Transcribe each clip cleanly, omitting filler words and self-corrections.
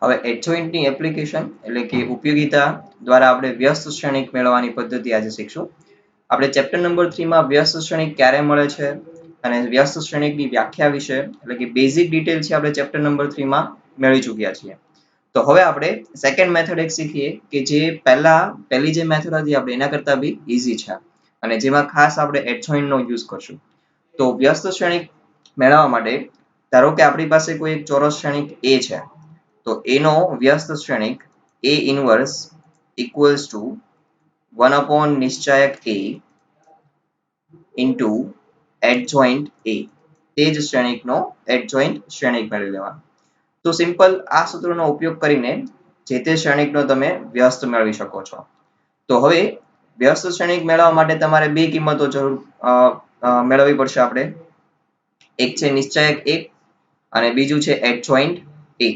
હવે એડજોઇન્ટની એપ્લિકેશન એટલે કે ઉપયોગિતા દ્વારા આપણે વ્યસ્ત શ્રેણિક મેળવવાની પદ્ધતિ આજે શીખશું. આપણે ચેપ્ટર નંબર 3 માં વ્યસ્ત શ્રેણિક ક્યારે મળે છે અને વ્યસ્ત શ્રેણિકની વ્યાખ્યા વિશે એટલે કે બેઝિક ડિટેલ છે આપણે ચેપ્ટર નંબર 3 માં મેળવી ચૂક્યા છીએ. તો હવે આપણે સેકન્ડ મેથડ એક શીખીએ કે જે પહેલી જે મેથડ હતી આપણે એના કરતા બી ઈઝી છે અને જેમાં ખાસ આપણે એડજોઇન્ટનો યુઝ કરશું. તો વ્યસ્ત શ્રેણિક મેળવવા માટે ધારો કે આપણી પાસે કોઈ એક ચોરસ શ્રેણિક A છે, તો એનો વ્યસ્ત શ્રેણિક A inverse equals two 1 upon નિશ્ચાયક A ઇન્ટુ એડજોઇન્ટ A. તે જ શ્રેણિકનો એડજોઇન્ટ શ્રેણિક મેળવી લેવાનો. તો સિમ્પલ આ સૂત્રનો ઉપયોગ કરીને જે તે શ્રેણિકનો તમે વ્યસ્ત મેળવી શકો છો. તો હવે વ્યસ્ત શ્રેણિક મેળવવા માટે તમારે બે કિંમતો મેળવવી પડશે આપણે. એક છે નિશ્ચાયક 1 અને બીજું છે એડજોઇન્ટ A.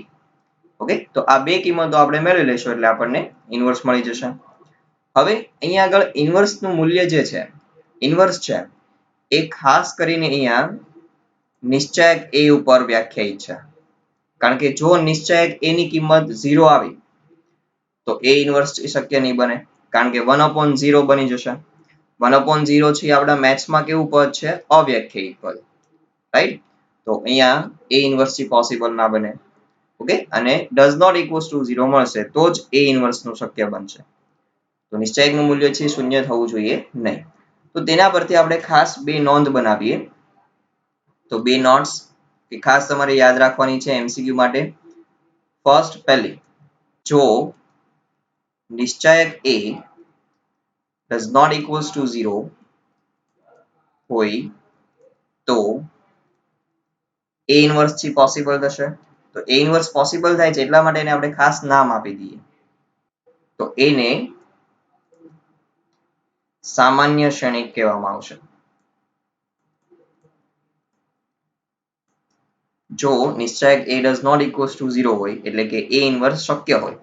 ઓકે, તો આ બે કિંમતો આપણે મેળવી લઈશું એટલે આપણને ઇન્વર્સ મળી જશે. હવે અહીંયા આગળ ઇન્વર્સનું મૂલ્ય જે છે ઇન્વર્સ છે એ ખાસ કરીને અહીંયા નિશ્ચાયક A ઉપર વ્યાખ્યાયિત છે. કારણ કે જો નિશ્ચાયક A ની કિંમત 0 આવી તો A ઇન્વર્સ શક્ય નહીં બને, કારણ કે 1/0 બની જશે. 1/0 છે આપણા મેથ્સમાં કેવું પદ છે? અવ્યાખ્યાયિત પદ, રાઈટ? તો અહીંયા A ઇન્વર્સ પોસિબલ ના બને. ઓકે, અને ડઝ નોટ ઇક્વલ્સ ટુ 0 મળશે તો જ A ઇન્વર્સ નું શક્ય બનશે. તો નિશ્ચાયકનું મૂલ્ય છે 0 થવું જોઈએ નહીં. તો તેના પરથી આપણે ખાસ બે નોંધ બનાવીએ. તો બે નોટ્સ કે ખાસ તમારે યાદ રાખવાની છે MCQ માટે. ફર્સ્ટ, પહેલી, જો નિશ્ચાયક A does not equals to 0 હોય તો A ઇન્વર્સ થી પોસિબલ થશે. તો A ઇન્વર્સ પોસિબલ થાય છે એટલા માટે એને આપણે ખાસ નામ આપી દઈએ. તો એને સામાન્ય શ્રેણિક કહેવામાં આવશે. જો નિશ્ચાયક A does not equals to 0 હોય એટલે કે A ઇન્વર્સ શક્ય હોય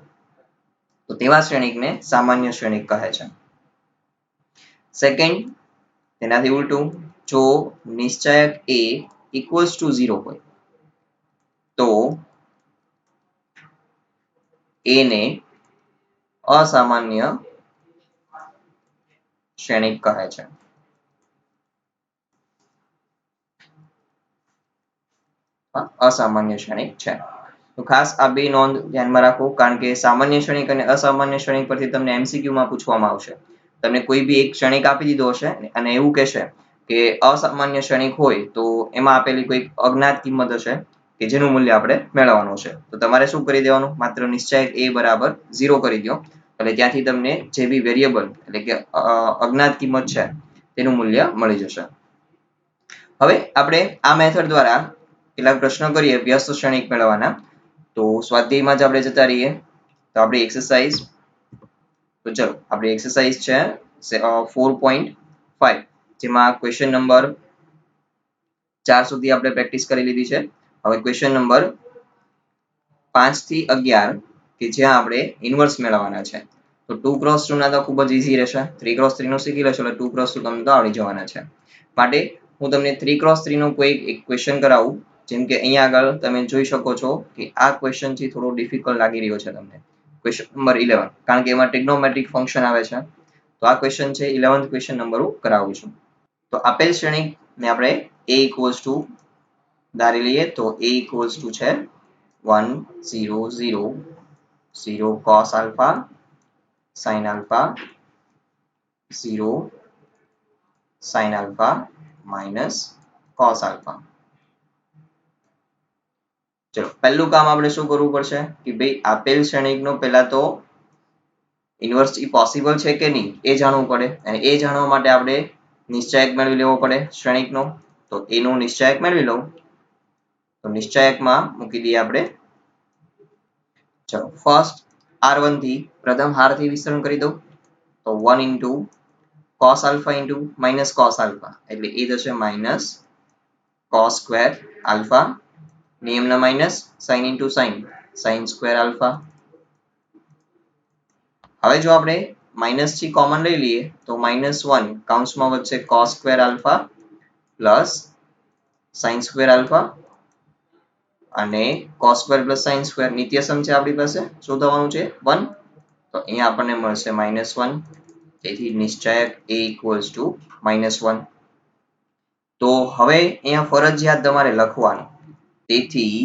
તો તેવા શ્રેણિકને સામાન્ય શ્રેણિક કહે છે. સેકન્ડ, તેનાથી ઉલટું, જો નિશ્ચાયક A equals to 0 હોય તો A ને અસામાન્ય શ્રેણિક કહે છે. અસામાન્ય શ્રેણિક છે. તો ખાસ આ બે નોંધ ધ્યાનમાં રાખો, કારણ કે સામાન્ય શ્રેણિક અને અસામાન્ય શ્રેણિક પરથી તમને MCQ માં પૂછવામાં આવશે. તમને કોઈ બી એક શ્રેણિક આપી દીધો હશે અને એવું કહેશે કે અસામાન્ય શ્રેણિક હોય તો એમાં આપેલી કોઈ અજ્ઞાત કિંમત હશે કે જેનું મૂલ્ય આપણે મેળવવાનું છે. તો તમારે શું કરી દેવાનું? માત્ર નિશ્ચાયક A બરાબર 0 કરી દો એટલે ત્યાંથી તમને જે બી વેરિયેબલ એટલે કે અજ્ઞાત કિંમત છે તેનું મૂલ્ય મળી જશે. હવે આપણે આ મેથડ દ્વારા કેટલાક પ્રશ્નો કરીએ વ્યસ્ત શ્રેણિક મેળવવાના. તો સ્વાધ્યાયમાં જ આપણે જતા રહીએ. તો આપણી એક્સરસાઇઝ, તો ચલો આપણી એક્સરસાઇઝ છે 4.5, જેમાં ક્વેશ્ચન નંબર 4 સુધી આપણે પ્રેક્ટિસ કરી લીધી છે. હવે ક્વેશ્ચન નંબર 5 થી 11 કે જ્યાં આપણે ઇન્વર્સ મેળવવાના છે. તો 2x2 ના તો ખૂબ જ ઈઝી રહેશે. 3x3 નું શીખી લેશો એટલે 2x2 તમને તો આવડી જવાના છે. માટે હું તમને 3x3 નો કોઈ એક ક્વેશ્ચન કરાવું. જેમ કે અહીંયા આગળ તમે જોઈ શકો છો કે આ ક્વેશ્ચન થી થોડો ડિફિકલ્ટ લાગી રહ્યો છે તમને. ક્વેશ્ચન નંબર 11, કારણ કે એમાં ટ્રિગ્નોમેટ્રિક ફંક્શન આવે છે. તો આ ક્વેશ્ચન છે 11th ક્વેશ્ચન નંબર હું કરાવું છું. તો આપેલ શ્રેણિકને આપણે A equals to ધારી લઈએ. તો A equals to છે 1 0 0 0 cos alpha sin alpha 0 sin alpha minus cos alpha. ચલો પહેલું કામ આપણે શું કરવું પડશે કે ભાઈ આપેલ શ્રેણિકનો પહેલા તો ઇન્વર્સ પોસિબલ છે કે નહીં એ જાણવું પડે, અને એ જાણવા માટે આપણે નિશ્ચાયક મેળવી લેવો પડે શ્રેણિકનો. તો એનું નિશ્ચાયક મેળવી લઉં. તો નિશ્ચાયકમાં મૂકી દઈએ આપણે. ચલો ફર્સ્ટ R1 થી પ્રથમ હારથી વિસ્તરણ કરી દઉં. તો 1 into cos alpha into minus cos alpha એટલે એ થશે minus cos square alpha. નિયમના minus, sin into sin square alpha. હવે જો આપણે માઇનસ થી કોમન લઈ લઈએ તો -1 કૌંસમાં વચ્ચે cos square alpha plus sin square alpha અને cos square plus sin square નિત્યસમ છે આપણી પાસે શોધવાનું છે 1 તો અહીંયા આપણને મળશે -1 તેથી નિશ્ચાયક a equals to -1 તો હવે અહીંયા ફરજિયાત તમારે લખવાનું તેથી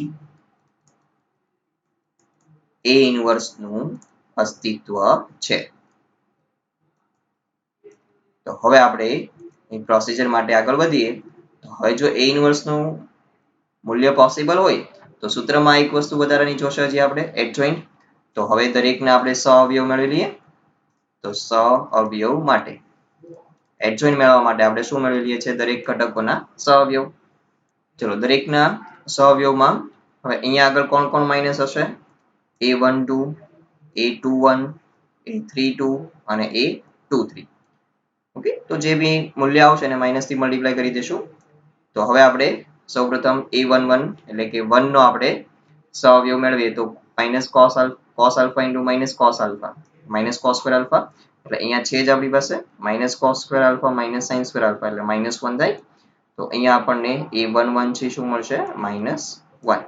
a ઇન્વર્સ નું અસ્તિત્વ છે તો હવે આપણે પ્રોસીજર માટે આગળ વધીએ તો હવે જો a ઇન્વર્સ નું મૂલ્ય પોસિબલ હોય તો સૂત્રમાં એક વસ્તુ વધારાની જોશે હજી આપણે એડજોઇન્ટ તો હવે દરેકને આપણે સહઅવયવ મેળવી લઈએ તો સહઅવયવ માટે એડજોઇન્ટ મેળવવા માટે આપણે શું મેળવી લઈએ છીએ દરેક ઘટકોના સહઅવયવ ચલો દરેકના સહઅવયવમાં હવે અહીંયા આગળ કોણ કોણ માઇનસ હશે a12 a21 a32 અને a23 ઓકે તો જે બી મૂલ્ય આવશે એને માઇનસ થી મલ્ટીપ્લાય કરી દેશું તો હવે આપણે સૌપ્રથમ a11 એટલે કે 1 નો આપણે સહઅવયવ મેળવીએ તો cos alpha into cos alpha cos square alpha એટલે અહીંયા છે જ આપણી પાસે cos square alpha sin square alpha એટલે -1 થાય તો અહીંયા આપણને a11 છે શું મળશે -1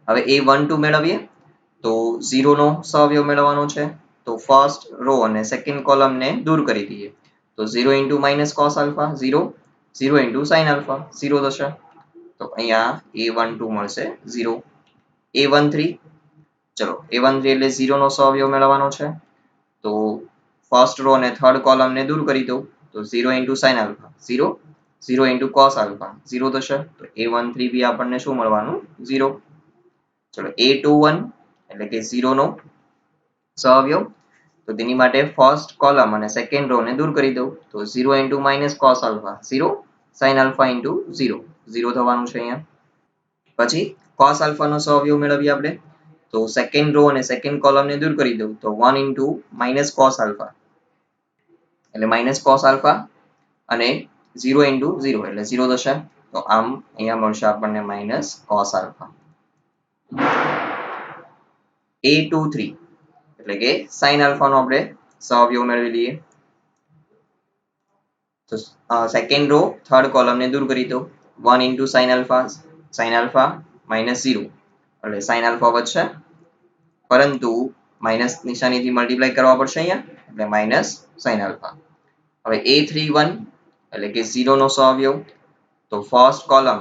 હવે a12 મેળવીએ તો 0 નો સહઅવયવ મેળવવાનો છે તો ફર્સ્ટ રો અને સેકન્ડ કોલમ ને દૂર કરી દઈએ તો 0 into cos alpha 0 0 into sin alpha 0 થશે તો અહીંયા a12 મળશે 0 a13 ચલો a13 એટલે 0 નો સહઅવયવ મેળવવાનો છે તો ફર્સ્ટ રો અને થર્ડ કોલમ ને દૂર કરી દઉં તો 0 into sin alpha 0 0 into cos alpha 0 થશે તો a13 બી આપણને શું મળવાનું 0 ચલો a21 એટલે કે 0 નો સહઅવયવ તો તેની માટે ફર્સ્ટ કોલમ અને સેકન્ડ રો ને દૂર કરી દઉં તો 0 into cos alpha 0 sin alpha into 0 0 થવાનું છે અહીંયા પછી cos alpha નો સહઅવયવ મેળવીએ આપણે તો સેકન્ડ રો અને સેકન્ડ કોલમ ને દૂર કરી દઉં તો 1 into cos alpha એટલે cos alpha અને 0 into 0 એટલે 0 થશે તો આમ અહીંયા મળશે આપણને cos alpha a23 એટલે કે sin alpha નો આપણે સહઅવયવ મેળવી લઈએ તો સેકન્ડ રો થર્ડ કોલમ ને દૂર કરી દો 1 into sin alpha -0 એટલે sin alpha વધશે પરંતુ માઇનસ નિશાનીથી મલ્ટીપ્લાય કરવા પડશે અહીંયા એટલે sin alpha હવે a31 એટલે કે 0 નો સહઅવયવ તો ફર્સ્ટ કોલમ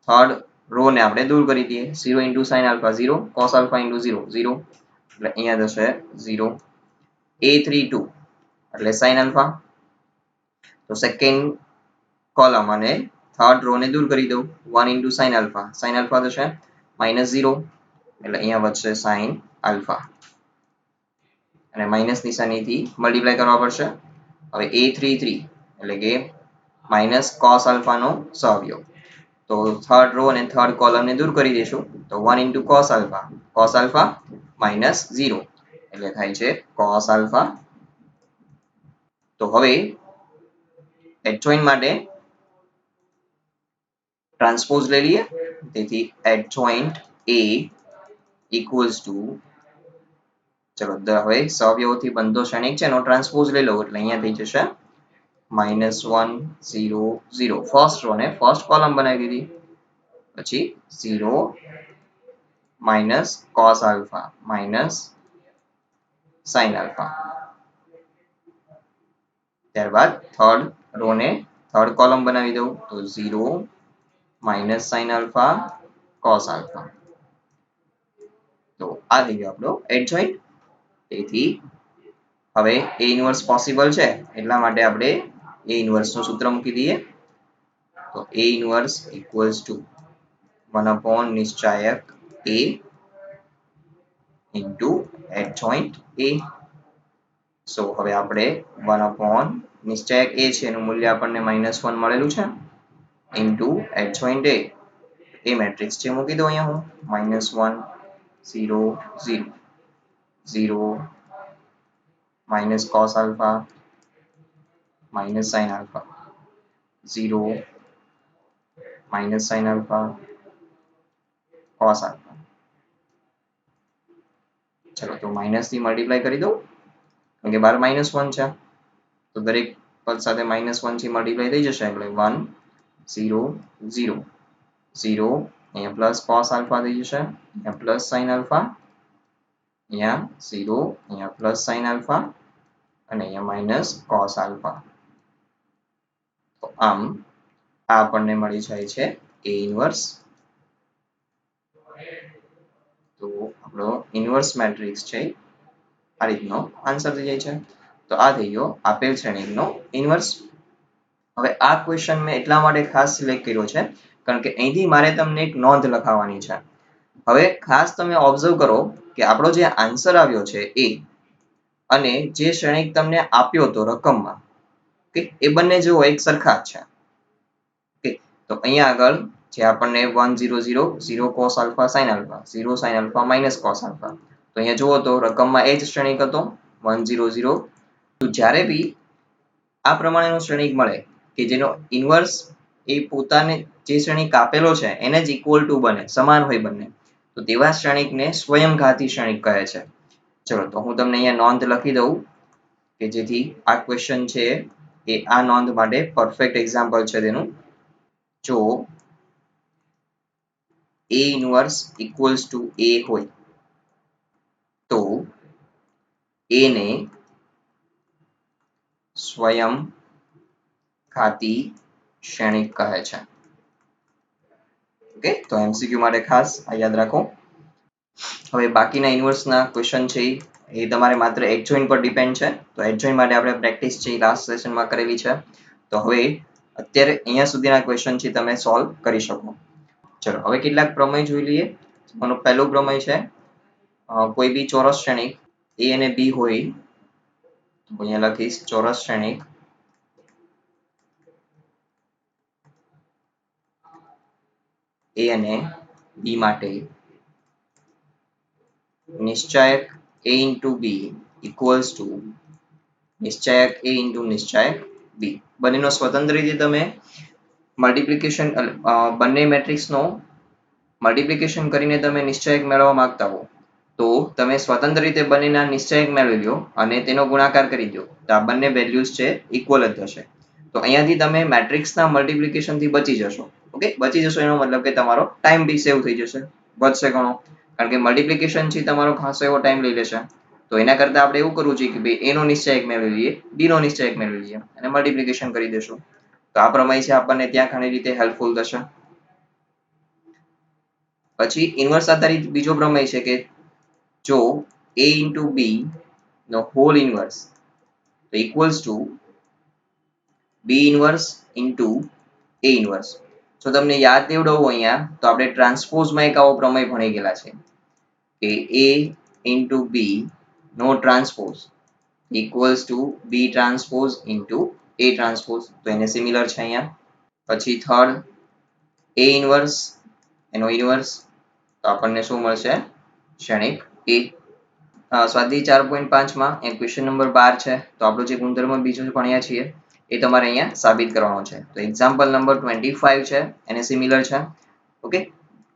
થર્ડ રો ને આપણે દૂર કરી દઈએ 0 into sin alpha 0 cos alpha into 0 0 એટલે અહીંયા થશે 0 a32 એટલે sin alpha તો સેકન્ડ કોલમ અને થર્ડ રો ને દૂર કરી દઉં 1 into sin alpha થશે -0 એટલે અહીંયા વધશે sin alpha અને માઇનસ નિશાનીથી મલ્ટીપ્લાય કરવા પડશે હવે a33 એટલે કે cos alpha નો સહઅવયવ તો થર્ડ રો અને થર્ડ કોલમ ને દૂર કરી દઈશું તો 1 into cos alpha -0 એટલે થાય છે cos alpha તો હવે એડજોઇન્ટ માટે ટ્રાન્સપોઝ લઈ લઈએ તેથી એડજોઇન્ટ a equals to ચલો હવે સહઅવયવોથી બનતો શ્રેણિક છે એનો ટ્રાન્સપોઝ લઈ લઉં એટલે અહીંયા થઈ જશે -1 0 0 ફર્સ્ટ રો ને ફર્સ્ટ કોલમ બનાવી દીધી પછી 0 cos alpha sin alpha ત્યારબાદ થર્ડ રો ને થર્ડ કોલમ બનાવી દઉં તો 0 sin alpha cos alpha તો આ થઈ ગયો આપણો એડજોઇન્ટ તેથી હવે a ઇન્વર્સ પોસિબલ છે એટલા માટે આપણે a ઇન્વર્સ નું સૂત્ર મૂકી દઈએ તો a inverse equals to 1 upon નિશ્ચાયક a into adjoint a સો હવે આપણે 1 upon નિશ્ચાયક a છે એનું મૂલ્ય આપણને -1 મળેલું છે into adjoint a મેટ્રિક્સ છે મૂકી દઉં અહીંયા હું -1 0 0 0 cos alpha sin alpha 0 sin alpha cos alpha ચલો તો માઇનસ થી મલ્ટીપ્લાય કરી દઉં કેમ કે બાર -1 છે તો દરેક પદ સાથે -1 થી મલ્ટીપ્લાય થઈ જશે એટલે 1 0 0 0 અહીંયા પ્લસ cos આલ્ફા થઈ જશે, અહીંયા પ્લસ sin આલ્ફા, અહીંયા 0, અહીંયા પ્લસ sin આલ્ફા અને અહીંયા માઇનસ cos આલ્ફા. તો આમ આ આપણને મળી જાય છે A ઇન્વર્સ. તો આપણો ઇન્વર્સ મેટ્રિક્સ છે આ રીતનો આન્સર થઈ જાય છે. તો આ થઈ ગયો આપેલ શ્રેણિકનો ઇન્વર્સ. હવે આ ક્વેશ્ચન મેં એટલા માટે ખાસ સિલેક્ટ કર્યો છે કારણ કે અહીંથી મારે તમને એક નોંધ લખાવવાની છે. હવે ખાસ તમે ઓબ્ઝર્વ કરો કે આપણો જે આન્સર આવ્યો છે એ અને જે શ્રેણિક તમને આપ્યો હતો રકમમાં, ઓકે, એ બંને જો એક સરખા જ છે. ઓકે, તો અહીંયા આગળ જે આપણને 1 0 0 0 cos alpha sin alpha 0 sin alpha minus cos alpha, તો અહીંયા જુઓ તો રકમમાં એ જ શ્રેણિક હતો 1 0 0. તો જ્યારે બી આ પ્રમાણેનો શ્રેણિક મળે કે જેનો ઇન્વર્સ એ પોતાને જે શ્રેણિક આપેલો છે એને જ ઇક્વલ ટુ બને, સમાન હોય બંને, તો તેવા શ્રેણિકને સ્વયંઘાતી શ્રેણિક કહે છે. ચલો તો હું તમને અહીંયા નોંધ લખી દઉં કે જેથી આ ક્વેશ્ચન છે એ આ નોંધ માટે પરફેક્ટ એક્ઝામ્પલ છે તેનું. જો A inverse equals two A હોય તો A ને સ્વયંઘાતી શ્રેણિક કહે છે. ઓકે, તો MCQ માટે ખાસ આ યાદ રાખો. હવે બાકીના ઇન્વર્સના ક્વેશ્ચન છે એ તમારે માત્ર એડજોઇન્ટ પર ડિપેન્ડ છે. તો એડજોઇન્ટ માટે આપણે પ્રેક્ટિસ છે લાસ્ટ સેશનમાં કરેલી છે. તો હવે અત્યારે અહીંયા સુધીના ક્વેશ્ચન છે તમે સોલ્વ કરી શકો. ચલો હવે કેટલાક પ્રમેય જોઈ લઈએ. આનો પહેલો પ્રમેય છે કોઈ બી ચોરસ શ્રેણિક A અને B હોય તો અહીંયા લખીશ ચોરસ શ્રેણિક A અને B માટે નિશ્ચાયક A into B equals to નિશ્ચાયક A into નિશ્ચાયક B. બંનેનો સ્વતંત્ર રીતે તમે મલ્ટિપ્લિકેશન બંને મેટ્રિક્સનો મલ્ટિપ્લિકેશન કરીને તમે નિશ્ચાયક મેળવવા માંગતા હો તો તમે સ્વતંત્ર રીતે બંનેના નિશ્ચાયક મેળવી લો અને તેનો ગુણાકાર કરી દો તો આ બંને વેલ્યુઝ છે ઇક્વલ જ થશે. તો અહીંયાથી તમે મેટ્રિક્સના મલ્ટિપ્લિકેશનથી બચી જશો. ઓકે, બચી જશો એનો મતલબ કે તમારો ટાઈમ બી સેવ થઈ જશે, વધશે ઘણો, કારણ કે મલ્ટિપ્લિકેશન છે તમારો ખાસો એવો ટાઈમ લઈ લેશે. તો એના કરતાં આપણે એવું કરવું જોઈએ કે ભાઈ A નો નિશ્ચાયક મેળવી લઈએ, B નો નિશ્ચાયક મેળવી લઈએ અને મલ્ટિપ્લિકેશન કરી દેશું. તો આ પ્રમેય છે આપણને ત્યાં ઘણી રીતે હેલ્પફુલ થશે. પછી ઇન્વર્સ આધારિત બીજો પ્રમેય છે કે જો A into B નો whole inverse equals to B inverse into A inverse. જો તમને યાદ દેવડાવું અહીંયા તો આપણે ટ્રાન્સપોઝમાં એક આવો પ્રમેય ભણી ગયેલા છે કે A into B નો transpose equals to B transpose into A transpose. તો એને સિમિલર છે અહીંયા. પછી થર્ડ A ઇન્વર્સ એનો ઇન્વર્સ તો આપણને શું મળશે શ્રેણિક A. સ્વાધ્યાય 4.5 માં એ ક્વેશ્ચન નંબર 12 છે. તો આપણો જે ગુણધર્મ બીજો ભણ્યા છીએ એ તમારે અહીંયા સાબિત કરવાનો છે. તો એક્ઝામ્પલ નંબર 25 છે એને સિમિલર છે. ઓકે,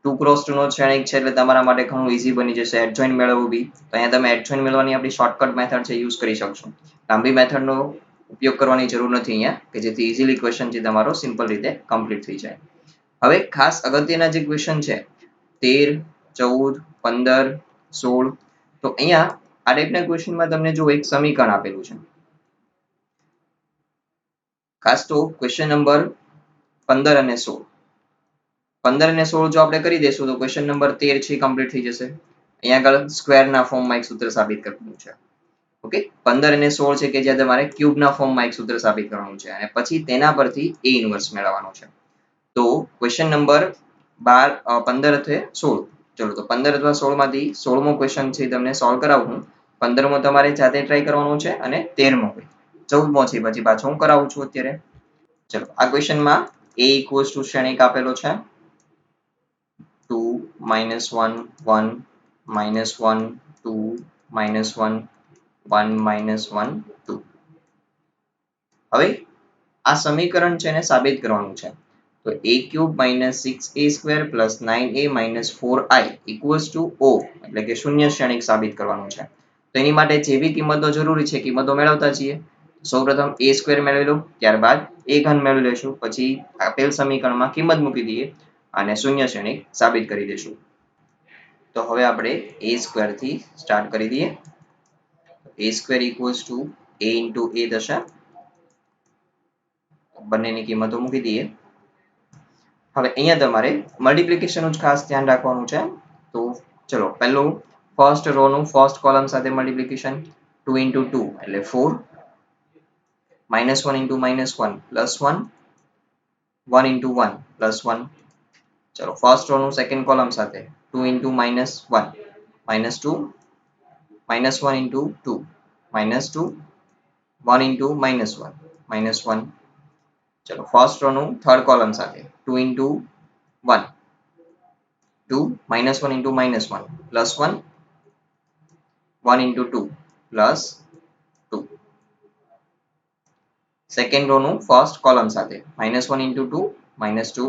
2x2 નો શ્રેણિક છે એટલે તમારા માટે ઘણું ઈઝી બની જશે એડજોઇન્ટ મેળવવું બી. તો અહીંયા તમે એડજોઇન્ટ મેળવવાની આપણી શોર્ટકટ મેથડ છે યુઝ કરી શકશો. લાંબી મેથડનો ઉપયોગ કરવાની જરૂર નથી અહીંયા કે જેથી ઇઝીલી ક્વેશ્ચન છે તમારો સિમ્પલ રીતે કમ્પ્લીટ થઈ જાય. હવે ખાસ અગત્યના જે ક્વેશ્ચન છે 13, 14, 15, 16, તો અહીંયા આ ટાઈપના ક્વેશ્ચનમાં તમને જો એક સમીકરણ આપેલું છે. ખાસ તો ક્વેશ્ચન નંબર 15 અને 16, 15 અને 16 જો આપણે કરી દેશું તો ક્વેશ્ચન નંબર 13 છે કમ્પ્લીટ થઈ જશે. અહીંયા આગળ સ્ક્વેરના ફોર્મમાં એક સૂત્ર સાબિત કરવાનું છે. ઓકે, 15 અને 16 છે કે જ્યાં તમારે ક્યુબના ફોર્મમાં એક સૂત્ર સાબિત કરવાનું છે અને પછી તેના પરથી A ઇન્વર્સ મેળવવાનો છે. તો ક્વેશ્ચન નંબર 15 અથવા 16, ચલો તો 15 અથવા 16 માંથી 16મો ક્વેશ્ચન છે તમને સોલ્વ કરાવું. 15મો તમારે જાતે ટ્રાય કરવાનો છે અને 13મો 14મો છે પછી પાછો હું કરાવું છું અત્યારે. ચલો આ ક્વેશ્ચનમાં A ઇક્વલ્સ ટુ શ્રેણિક આપેલો છે 2 -1 1 -1 2 -1 1 -1 2. હવે આ સમીકરણ છે એને સાબિત કરવાનું છે. તો a³ - 6a² + 9a - 4i = O, એટલે કે શૂન્ય શ્રેણિક સાબિત કરવાનું છે. તો એની માટે જે બી કિંમતો જરૂરી છે કિંમતો મેળવતા જઈએ. સૌપ્રથમ a² મેળવી લો, ત્યારબાદ a³ મેળવી લેશું, પછી આપેલ સમીકરણમાં કિંમત મૂકી દઈએ આને શૂન્ય શ્રેણિક સાબિત કરી દઈશું. તો હવે આપણે a સ્ક્વેર થી સ્ટાર્ટ કરી દઈએ. a square equals to a into a થશે. બંનેની કિંમતો મૂકી દઈએ. હવે અહીંયા તમારે મલ્ટિપ્લિકેશનનું જ ખાસ ધ્યાન રાખવાનું છે. તો ચલો પહેલું ફર્સ્ટ રો નું ફર્સ્ટ કોલમ સાથે મલ્ટિપ્લિકેશન 2 into 2 એટલે 4 -1 into -1 +1 1 into 1 +1. ચલો ફર્સ્ટ રો નું સેકન્ડ કોલમ સાથે 2 into -1 -2 -1 into 2 -2 1 into -1 -1. ચલો ફર્સ્ટ રો નું થર્ડ કોલમ સાથે 2 into 1 2 -1 into -1 +1 1 into 2 +2. Second row નું ફર્સ્ટ કોલમ સાથે -1 into 2 -2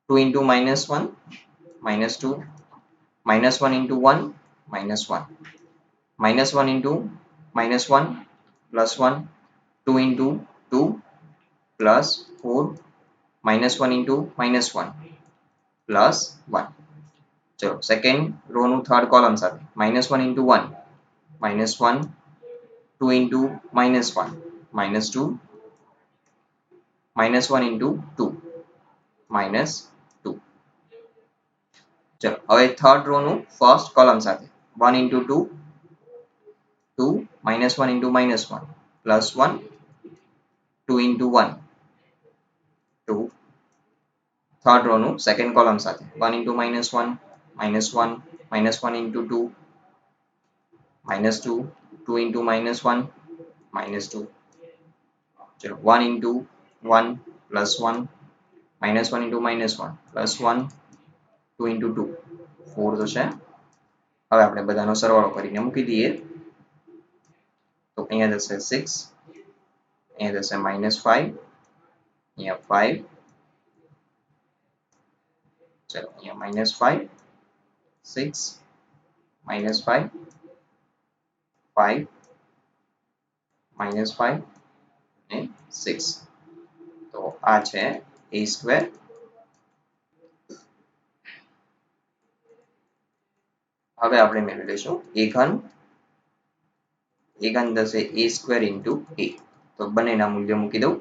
2 into -1 -2 -1 into 1 -1 -1 into -1 +1 2 into 2 +4 -1 into -1 +1. ચલો સેકન્ડ રો નું થર્ડ કોલમ સાથે -1 into 1 -1 2 into -1 -2 -1 into 2 -2. ચલો હવે થર્ડ રો નું ફર્સ્ટ કોલમ સાથે 1 into 2 2 -1 into -1 +1 2 into 1 2. Third row નું સેકન્ડ કોલમ સાથે 1 into -1 -1 -1 into 2 -2 2 into -1 -2. ચલો 1 into 1 +1 -1 into -1 +1 2 into 2 4 થશે. હવે આપણે બધાનો સરવાળો કરીને મૂકી દઈએ. તો અહીંયા થશે 6 અહીંયા થશે -5 અહીંયા 5 ચલો અહીંયા -5 6 -5 5 -5 અને 6. તો આ છે a સ્ક્વેર. હવે આપણે મેળવી લઈશું a ઘન. a ઘન થશે a સ્ક્વેર ઇન્ટુ a. તો બંનેના મૂલ્ય મૂકી દઉં.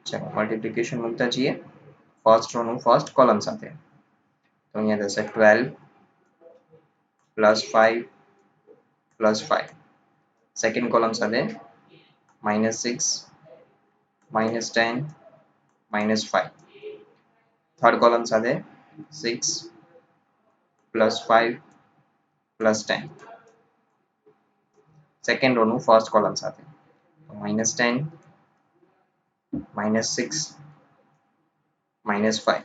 ચાલો મલ્ટિપ્લિકેશન મૂકતા જઈએ ફર્સ્ટ રો નું ફર્સ્ટ કોલમ સાથે. તો અહીંયા થશે 12 +5 +5. સેકન્ડ કોલમ સાથે -6 -10 -5. થર્ડ કોલમ સાથે 6 +5 +10. સેકન્ડ રો નું ફર્સ્ટ કોલમ સાથે -10 -6 -5.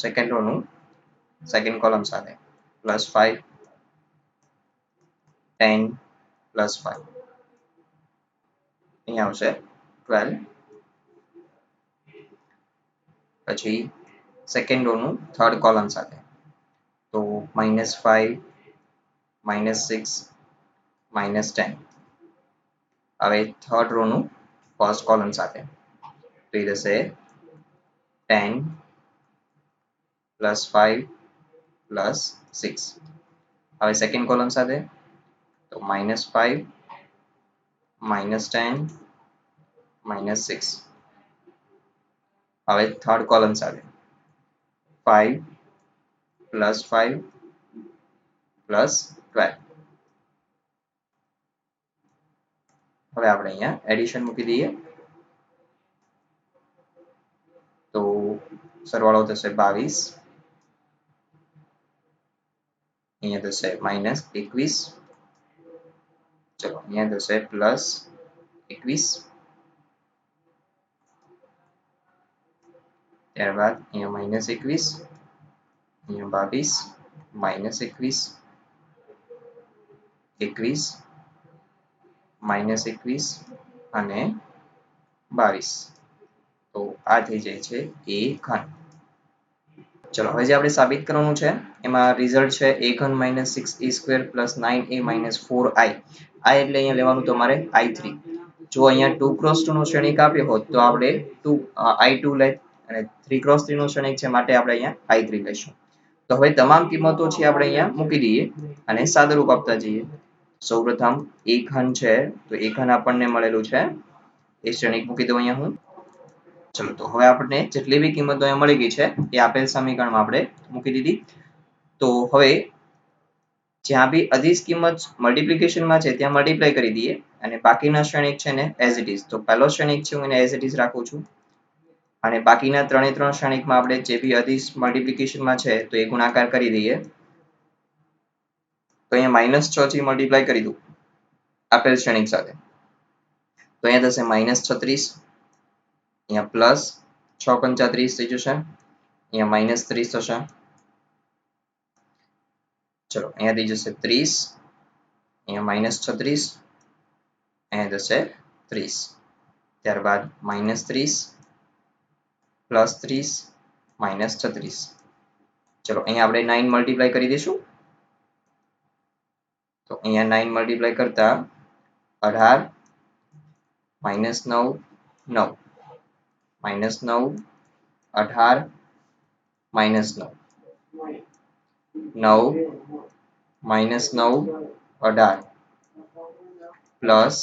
સેકન્ડ રો નું સેકન્ડ કોલમ સાથે +5 10 +5. અહીંયા આવશે 12. પછી સેકન્ડ રો નું થર્ડ કોલમ સાથે તો -5 -6 -10. હવે થર્ડ રો નું ફર્સ્ટ કોલમ સાથે તો એ થશે 10 +5 +6. હવે સેકન્ડ કોલમ સાથે તો -5 -10 -6. હવે થર્ડ કોલમ સાથે 5 +5 +12. હવે આપણે અહીંયા એડિશન મૂકી દઈએ. તો સરવાળો થશે 22 અહીંયા થશે -21 ચલો અહીંયા થશે +21 ત્યારબાદ અહીંયા -21 અહીંયા 22 -21 -21 અને 22. તો આ થઈ જાય છે a ઘન. ચલો હવે જે આપણે સાબિત કરવાનું છે એમાં રિઝલ્ટ છે a ઘન -6a² + 9a - 4i. i એટલે અહીંયા લેવાનું તમારે i3. જો અહીંયા 2x2 નો શ્રેણિક આપ્યો હોત તો આપણે I2 લેત અને 3x3 નો શ્રેણિક છે માટે આપણે અહીંયા I3 લઈશું. તો હવે તમામ કિંમતો છે આપણે અહીંયા મૂકી દઈએ અને સાદુરૂપ આપતા જઈએ. સૌપ્રથમ a ઘન છે તો a ઘન આપણને મળેલું છે એ શ્રેણિક મૂકી દઉં અહીંયા હું. ચલો તો હવે આપણને જેટલી બી કિંમતો અહીંયા મળી ગઈ છે એ આપેલ સમીકરણમાં આપણે મૂકી દીધી. તો હવે જ્યાં બી અધિક કિંમત મલ્ટીપ્લિકેશનમાં છે ત્યાં મલ્ટીપ્લાય કરી દઈએ અને બાકીના શ્રેણિક છે ને એઝ ઇટ ઇઝ. તો પહેલો શ્રેણિક છે હું એને એઝ ઇટ ઇઝ રાખું છું અને બાકીના ત્રણે ત્રણ શ્રેણિકમાં આપણે જે બી અધિક મલ્ટીપ્લિકેશનમાં છે તો એ ગુણાકાર કરી દઈએ. તો અહીંયા -6 થી મલ્ટીપ્લાય કરી દઉં આપેલ શ્રેણિક સાથે. તો અહીંયા થશે -36, અહીંયા પ્લસ 6 પંચા 30 થઈ જશે, અહીંયા -30 થશે. ચલો અહીંયા થઈ જશે 30, અહીંયા -36, અહીંયા થશે 30. ત્યારબાદ -30, +30, -36. ચલો અહીંયા આપણે 9 મલ્ટીપ્લાય કરી દઈશું. તો અહીંયા 9 મલ્ટીપ્લાય કરતા 18, -9, 9, -9, 18, -9, 9, -9, 18 પ્લસ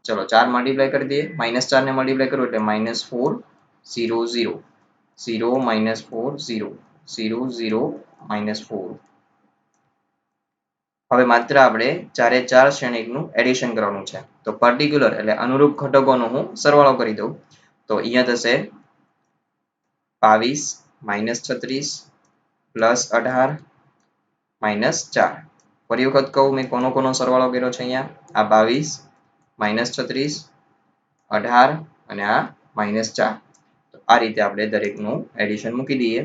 ચલો 4 મલ્ટીપ્લાય કરી દઈએ. -4 ને મલ્ટીપ્લાય કરું એટલે -4, 0, 0, 0, -4, 0, 0, 0, -4. હવે માત્ર આપણે ચારે ચાર શ્રેણિકનું એડિશન કરવાનું છે. તો પર્ટિક્યુલર એટલે અનુરૂપ ઘટકોનો હું સરવાળો કરી દઉં. તો અહીંયા થશે 22, -36, +18, -4. ફરી વખત કહું મેં કોનો સરવાળો કર્યો છે અહીંયા? આ 22, -36, 18 અને આ -4. તો આ રીતે આપણે દરેકનું એડિશન મૂકી દઈએ.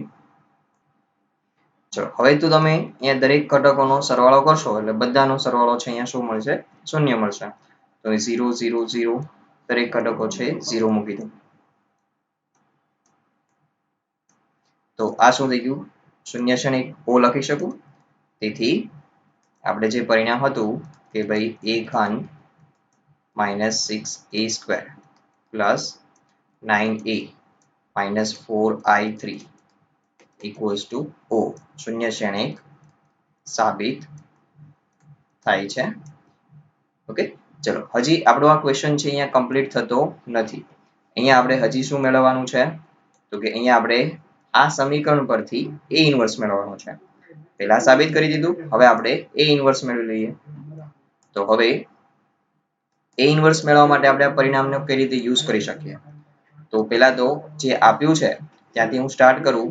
ચલો હવે તો તમે અહીંયા દરેક ઘટકોનો સરવાળો કરશો એટલે બધાનો સરવાળો છે અહીંયા શું મળશે? 0 મળશે. તો 0, 0, 0 દરેક ઘટકો છે 0 મૂકી દો. તો આ શું થઈ ગયું? શૂન્ય શ્રેણિક O લખી શકું. તેથી આપણે જે પરિણામ હતું કે ભાઈ a ઘન -6a² plus 9a -4i3 equals to O શૂન્ય શ્રેણિક સાબિત થાય છે. ઓકે, ચલો હજી આપણો આ ક્વેશ્ચન છે અહીંયા કમ્પ્લીટ થતો નથી. અહીંયા આપણે હજી શું મેળવવાનું છે? તો કે અહીંયા આપણે આ સમીકરણ પરથી a ઇન્વર્સ મેળવવાનું છે. પહેલા સાબિત કરી દીધું, હવે આપણે a ઇન્વર્સ મેળવી લઈએ. તો હવે a ઇન્વર્સ મેળવવા માટે આપણે આ પરિણામને કઈ રીતે યુઝ કરી શકીએ? તો પહેલા તો જે આપ્યું છે ત્યાંથી હું સ્ટાર્ટ કરું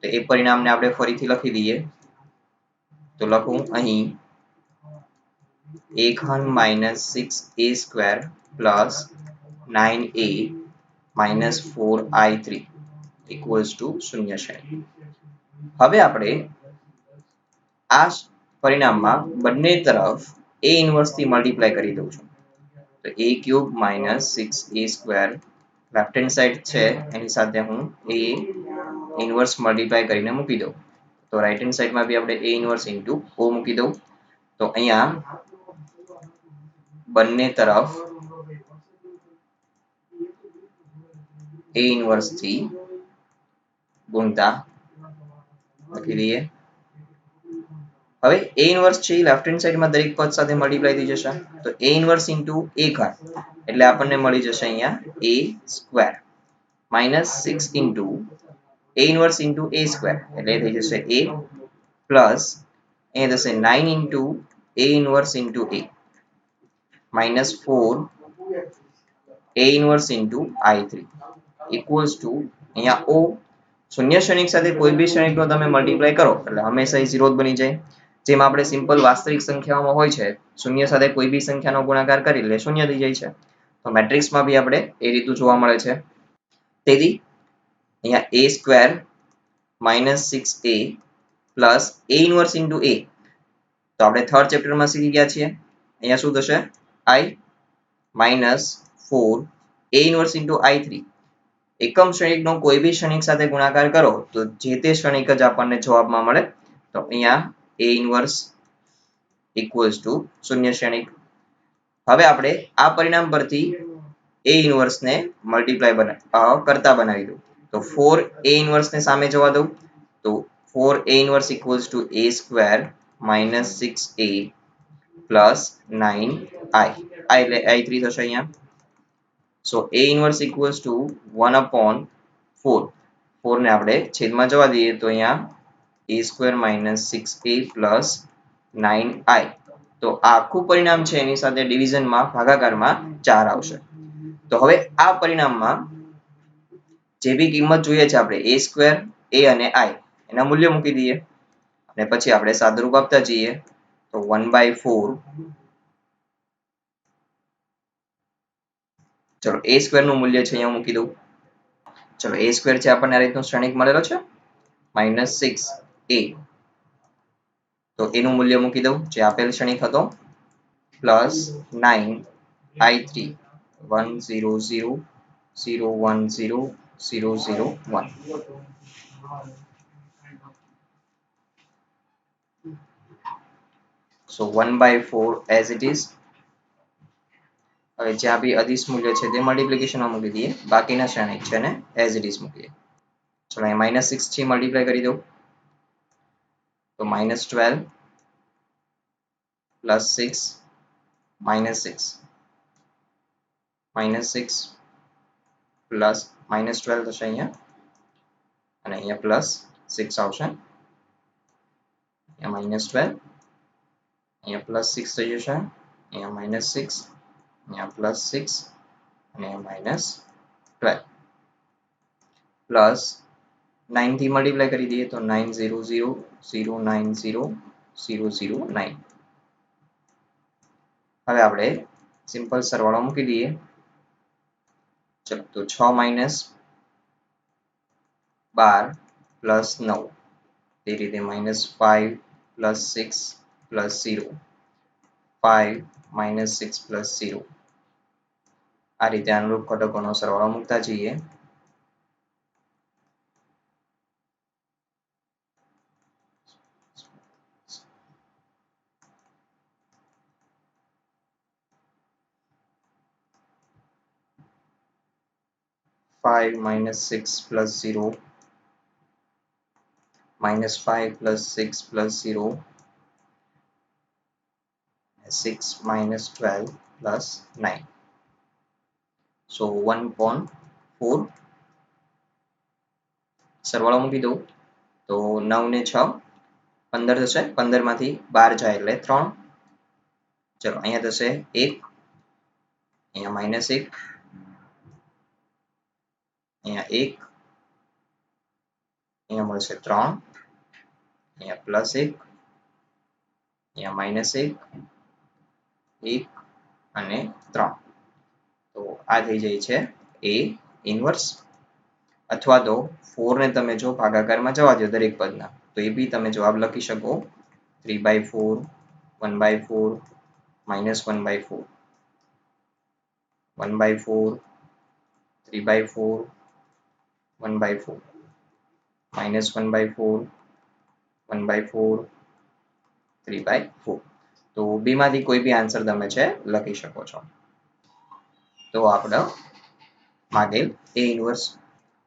તો એ પરિણામને આપણે ફરીથી લખી દઈએ. તો લખું અહીં a ઘન -6a² plus 9a -4i3 equals to શૂન્ય શ્રેણિક. હવે આપણે આ પરિણામમાં બંને તરફ a ઇન્વર્સ થી મલ્ટીપ્લાય કરી દઉં છું. તો a³ -6a² left hand side છે એની સાથે હું a ઇન્વર્સ મલ્ટીપ્લાય કરીને મૂકી દઉં. તો રાઈટ હેન્ડ સાઈડમાં બી આપણે a ઇન્વર્સ ઇન્ટુ O મૂકી દઉં. તો અહીંયા બંને તરફ a ઇન્વર્સ થી ગુણતા લખી દઈએ. હવે a ઇન્વર્સ છે લેફ્ટ હેન્ડ સાઈડમાં દરેક પદ સાથે મલ્ટીપ્લાય થઈ જશે. તો a ઇન્વર્સ ઇન્ટુ a ઘન એટલે આપણને મળી જશે અહીંયા a² -6 into a inverse into a² એટલે થઈ જશે a પ્લસ અહીંયા થશે 9 into a inverse into a -4 a inverse into i3 equals to અહીંયા O શૂન્ય શ્રેણિક સાથે કોઈ બી શ્રેણિકનો તમે મલ્ટીપ્લાય કરો એટલે હંમેશા એ 0 જ બની જાય. જેમ આપણે સિમ્પલ વાસ્તવિક સંખ્યાઓમાં હોય છે શૂન્ય સાથે કોઈ બી સંખ્યાનો ગુણાકાર કરી એટલે શૂન્ય થઈ જાય છે. તો મેટ્રિક્સમાં બી આપણે એ રીતનું જોવા મળે છે. તેથી અહીંયા a² -6a plus a inverse into a તો આપણે થર્ડ ચેપ્ટરમાં શીખી ગયા છીએ. અહીંયા શું થશે? I -4 a inverse into i3 એકમ શ્રેણિકનો કોઈ બી શ્રેણિક સાથે ગુણાકાર કરો તો જે તે શ્રેણિક જ આપણને જવાબમાં મળે. તો અહીંયા a ઇન્વર્સ ઇક્વલ્સ ટુ શૂન્ય શ્રેણિક. હવે આપણે આ પરિણામ પરથી a ઇનવર્સ ને મલ્ટીપ્લાય કરતા બનાવી દઉં. તો 4a ઇનવર્સ ને સામે જવા દઉં તો 4a inverse equals to a square minus 6a plus 9i. આ એટલે i3 થશે અહીંયા. સો a inverse equals to 1 upon 4. 4 ને આપણે છેદમાં જવા દઈએ તો અહીંયા a square minus 6a plus 9i. તો આ આખું પરિણામ છે એની સાથે ડિવિઝનમાં ભાગાકારમાં 4 આવશે. તો હવે આ પરિણામમાં જે બી કિંમત જોઈએ છે આપણે a સ્ક્વેર a અને i એના મૂલ્ય મૂકી દઈએ અને પછી આપણે સાદુરૂપ આપતા જઈએ તો 1/4. ચલો a સ્ક્વેર નું મૂલ્ય છે અહીંયા મૂકી દઉં. ચલો a સ્ક્વેર છે આપણને આ રીતનો શ્રેણિક મળેલો છે -6a. તો એનું મૂલ્ય મૂકી દઉં જે આપેલ શ્રેણિક હતો plus 9i3 1 0 0 0 1 0 0 0 1. So 1/4 as it is. હવે જ્યાં બી અદિશ મૂલ્ય છે તે મલ્ટીપ્લિકેશનમાં મૂકી દઈએ, બાકીના શ્રેણિક છે ને એઝ ઇટ ઇઝ મૂકીએ. ચલો અહીંયા -6 થી મલ્ટીપ્લાય કરી દઉં તો -12 પ્લસ 6 -6 -6 પ્લસ -12 થશે અહીંયા અને અહીંયા પ્લસ 6 આવશે. અહીંયા -12 અહીંયા પ્લસ 6 થઈ જશે, અહીંયા -6 અહીંયા પ્લસ 6 અને -12 પ્લસ 9 થી મલ્ટીપ્લાય કરી દઈએ તો 900 090 009. હવે આપણે સિમ્પલ સરવાળો મૂકી દઈએ. ચલો તો 6 માઇનસ 12 પ્લસ 9 એ રીતે -5 પ્લસ 6 પ્લસ 0 5 -6 પ્લસ 0. આ રીતે અનુરૂપ ઘટકોનો સરવાળો મૂકતા જઈએ. -5 -6 plus 0 -5 plus 6 plus 0 6 -12 plus 9. So 1/4 સરવાળો મૂકી દઉં તો 9 ને 6 15 થશે, 15 માંથી 12 જાય એટલે 3. ચલો અહીંયા થશે 1, અહીંયા -1, અહીંયા 1, અહીંયા મળશે 3, અહીંયા +1, અહીંયા -1, 1 અને 3. તો આ થઈ જાય છે a ઇનવર્સ. અથવા તો 4 ને તમે જો ભાગાકારમાં જવા દો દરેક પદના તો એ બી તમે જવાબ લખી શકો 3/4 1/4 -1/4 1/4 3/4 1/4 -1/4 1/4 3/4. તો b માંથી કોઈ બી આન્સર તમે છે લખી શકો છો. તો આપણે માગેલ a ઇનવર્સ.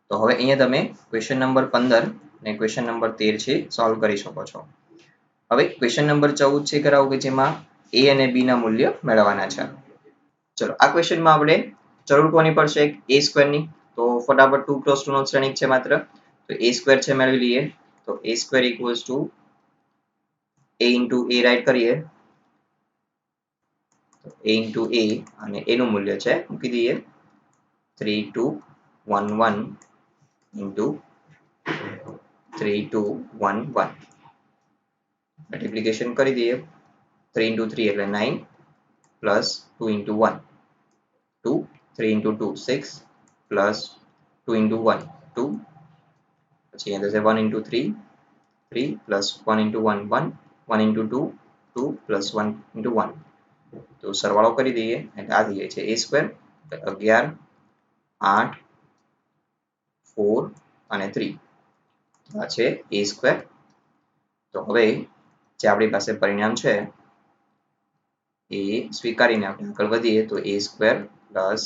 તો હવે અહીંયા તમે ક્વેશ્ચન નંબર 15 ને ક્વેશ્ચન નંબર 13 છે સોલ્વ કરી શકો છો. હવે ક્વેશ્ચન નંબર 14 છે કરાવો કે જેમાં a અને b ના મૂલ્ય મેળવવાના છે. ચલો આ ક્વેશ્ચનમાં આપણે જરૂર કોની પડશે a સ્ક્વેર ની. તો ફટાફટ 2 + 2 નો શ્રેણિક છે માત્ર, તો a સ્ક્વેર છે મેળવી લઈએ. તો a square equals to a into a right કરીએ a into a અને a નું મૂલ્ય છે મૂકી દઈએ 3211 into 3211. મલ્ટીપ્લિકેશન કરી દઈએ 3 into 3 એટલે 9 plus 2 into 1 2 3 into 2 6 plus 2 into 1 2 પછી અહીંયા થશે 1 into 3 3 plus 1 into 1 1 1 into 2 2 plus 1 into 1. તો સરવાળો કરી દઈએ એટલે આ થઈ જાય છે a સ્ક્વેર 11 8 4 અને 3. આ છે a સ્ક્વેર. તો હવે જે આપણી પાસે પરિણામ છે એ સ્વીકારીને આપણે આગળ વધીએ તો a square plus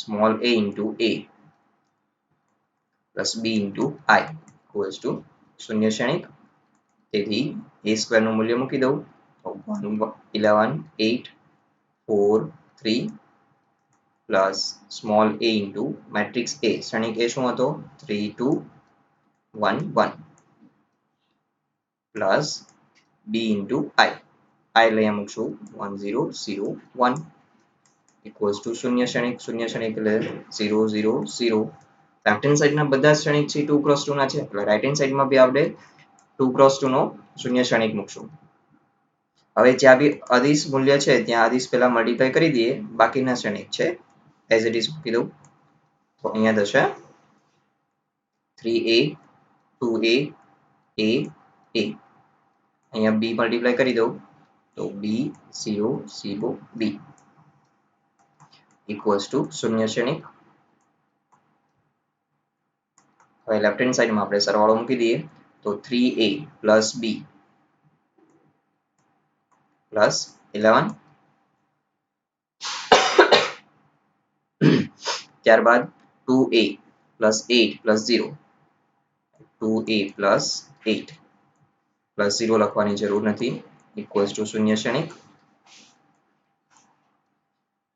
small a into a plus b into i equals to શૂન્ય શ્રેણિક. તેથી a સ્ક્વેર નું મૂલ્ય મૂકી દઉં તો 11 8 4 3 plus small a into matrix a શ્રેણિક a શું હતો 3 2 1 1 પ્લસ b ઇન્ટુ i લઈ મૂકશું 1 0 0 1 ઇક્વલ્સ ટુ શૂન્ય શ્રેણિક એટલે 0 0 0. લેફ્ટ હેન્ડ સાઈડના બધા શ્રેણિક છે 2 ક્રોસ 2 ના છે એટલે રાઈટ હેન્ડ સાઈડમાં બી આપણે 2 ક્રોસ 2 નો શૂન્ય શ્રેણિક મૂકશું. હવે જ્યાં બી અદિશ મૂલ્ય છે ત્યાં અદિશ પહેલા મલ્ટીપ્લાય કરી દઈએ, બાકીના શ્રેણિક છે એઝ ઇટ ઇઝ મૂકી દઉં તો અહીંયા થશે 3a 2a a a. અહીંયા b મલ્ટીપ્લાય કરી દઉં તો b 0 0 b ઇક્વલ્સ ટુ શૂન્ય શ્રેણિક. હવે લેફ્ટ હેન્ડ સાઈડમાં આપણે સરવાળો મૂકી દઈએ તો 3a પ્લસ b પ્લસ 11 ત્યારબાદ 2a plus 8 plus 0 2a plus 8 plus 0 લખવાની જરૂર નથી ઇક્વલ્સ ટુ શૂન્ય શ્રેણિક.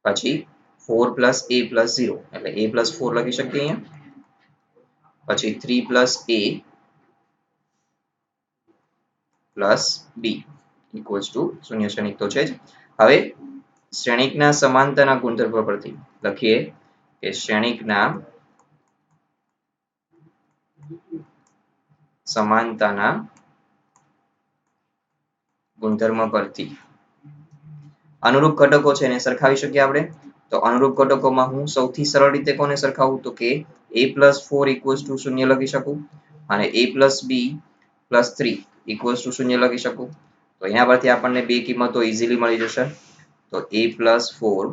પછી 4 પ્લસ a પ્લસ 0 એટલે a પ્લસ 4 લખી શકીએ અહીંયા. પછી 3 plus a plus b equals to શૂન્ય શ્રેણિક તો છે જ. હવે શ્રેણિકના સમાનતાના ગુણધર્મ પરથી લખીએ કે શ્રેણિકના સમાનતાના ગુણધર્મ પરથી અનુરૂપ ઘટકો છે એને સરખાવી શકીએ આપણે. તો અનુરૂપ ઘટકોમાં હું સૌથી સરળ રીતે કોને સરખાવું તો કે a પ્લસ 4 ઇક્વલ્સ ટુ શૂન્ય લખી શકું અને a plus b plus 3 equals to શૂન્ય લખી શકું. તો એના પરથી આપણને બે કિંમતો ઇઝીલી મળી જશે. તો a પ્લસ 4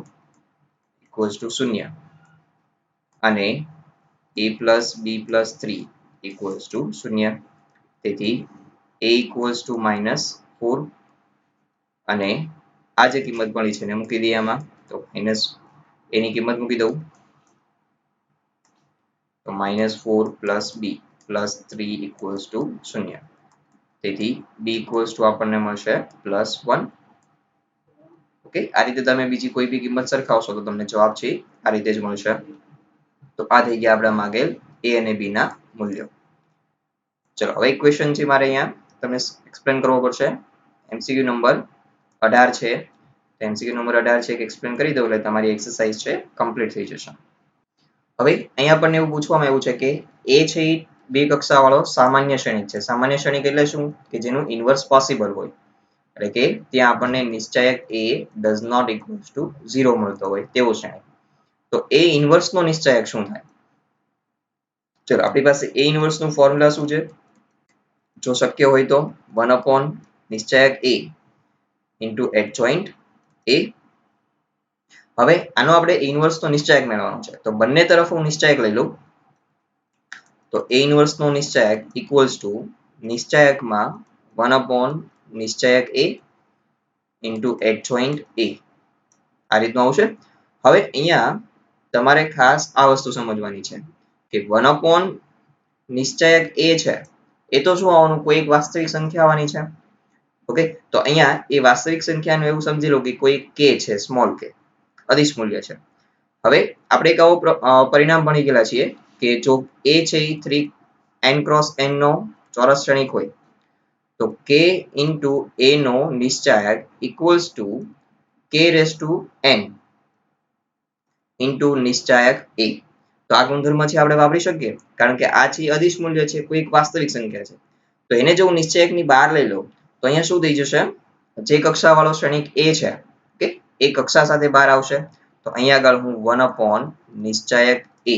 ઇક્વલ્સ ટુ શૂન્ય અને a plus b plus 3 equals to શૂન્ય. તેથી a ઇક્વલ્સ ટુ -4 અને આ જે કિંમત મળી છે એને મૂકી દઈએ આમાં તો માઇનસ એની કિંમત મૂકી દઉં તો -4 plus b plus 3 equals to શૂન્ય. તેથી b ઇક્વલ્સ ટુ આપણને મળશે +1. ઓકે, આ રીતે તમે બીજી કોઈ બી કિંમત સરખાવશો તો તમને જવાબ છે આ રીતે જ મળશે. તો આ થઈ ગયા આપણા માંગેલ a અને b ના મૂલ્યો. ચલો હવે એક ક્વેશ્ચન છે મારે અહીંયા તમને એક્સપ્લેન કરવો પડશે. MCQ નંબર 18 છે. MCQ નંબર 18 છે કે એક્સપ્લેન કરી દઉં એટલે તમારી એક્સરસાઇઝ છે કમ્પ્લીટ થઈ જશે. હવે અહીંયા આપણને એવું પૂછવામાં આવ્યું છે કે a છે એ બે કક્ષાવાળો સામાન્ય શ્રેણિક છે. સામાન્ય શ્રેણિક એટલે શું કે જેનું ઇન્વર્સ પોસિબલ હોય. એટલે કે ત્યાં આપણને નિશ્ચાયક a does not equals to 0 મળતો હોય તેવો શ્રેણિક. તો a ઇન્વર્સ નો નિશ્ચાયક શું થાય? ચલો આપણી પાસે a ઇન્વર્સ નું ફોર્મ્યુલા શું છે? જો શક્ય હોય તો 1 upon નિશ્ચાયક a into adjoint a. હવે આનો આપણે a ઇન્વર્સ નો નિશ્ચાયક મેળવવાનો છે તો બંને તરફ હું નિશ્ચાયક લઈ લઉં તો a ઇન્વર્સ નો નિશ્ચાયક equals to નિશ્ચાયકમાં 1 upon નિશ્ચાયક a into adjoint a. આ રીતનું આવશે. હવે અહીંયા તમારે ખાસ આ વસ્તુ સમજવાની છે કે 1 upon નિશ્ચાયક a છે એ તો શું આવવાનું કોઈ એક વાસ્તવિક સંખ્યા આવવાની છે. ઓકે, તો અહીંયા એ વાસ્તવિક સંખ્યાનું એવું સમજી લો કે કોઈ k છે સ્મોલ k અદિશ મૂલ્ય છે. હવે આપણે એક આવો પરિણામ ભણી ગયેલા છીએ કે જો a છે એ 3n cross n નો ચોરસ શ્રેણિક હોય તો k into a નો નિશ્ચાયક equals to k raised to n into નિશ્ચાયક a. તો આ ગુણધર્મ છે આપણે વાપરી શકીએ કારણ કે આ છે અદિશ મૂલ્ય છે કોઈ એક વાસ્તવિક સંખ્યા છે. તો એને જો હું નિશ્ચાયકની બહાર લઈ લઉં તો અહીંયા શું થઈ જશે? જે કક્ષાવાળો શ્રેણિક a છે ઓકે એ કક્ષા સાથે બહાર આવશે. તો અહીંયા આગળ હું 1 upon નિશ્ચાયક a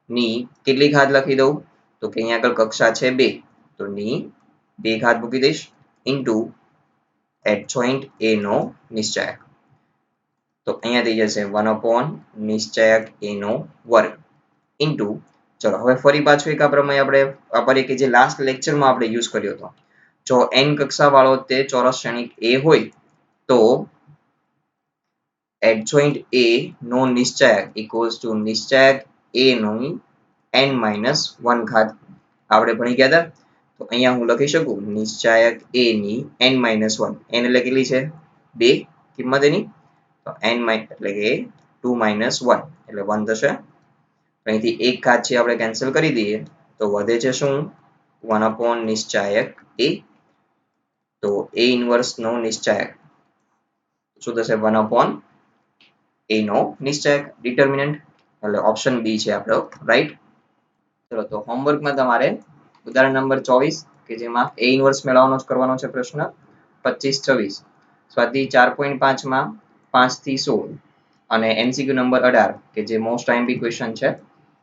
ની કેટલી ઘાત લખી દઉં તો કે અહીંયા આગળ કક્ષા છે 2 તો ની 2 ઘાત મૂકી દઈશ into adjoint a નો નિશ્ચાયક. તો અહીંયા થઈ જશે 1 upon નિશ્ચાયક a નો વર્ગ into ચલો હવે ફરી પાછું એક આ પ્રમેય આપણે વાપરીએ કે જે લાસ્ટ લેક્ચરમાં આપણે યુઝ કર્યો હતો. જો n કક્ષા વાળો તે ચોરસ શ્રેણિક a હોય તો એડજોઇન્ટ એ નો નિશ્ચાયક ઇક્વલ્સ ટુ નિશ્ચાયક એ નો n-1 ઘાત. આપણે ભણી ગયા હતા. તો અહીંયા હું લખી શકું નિશ્ચાયક a ની n-1 n એટલે કેટલી છે 2 કિંમત એની. તો n એટલે કે 2 - 1 એટલે 1 થશે. અહીંથી એક ઘાત છે આપણે કેન્સલ કરી દઈએ તો વધે છે શું 1 નિશ્ચાયક a. તો a ઇન્વર્સ નો નિશ્ચાયક શું થશે 1 a નો નિશ્ચાયક ડિટર્મિનન્ટ એટલે ઓપ્શન બી છે આપણો રાઈટ. ચલો તો હોમવર્કમાં તમારે ઉદાહરણ નંબર 24 કે જેમાં a ઇન્વર્સ મેળવવાનો કરવાનો છે પ્રશ્ન 25-26 સ્વાધ્યાય 4.5 માં 5 થી 16 અને MCQ નંબર 18 કે જે મોસ્ટ આઈએમપી ક્વેશ્ચન છે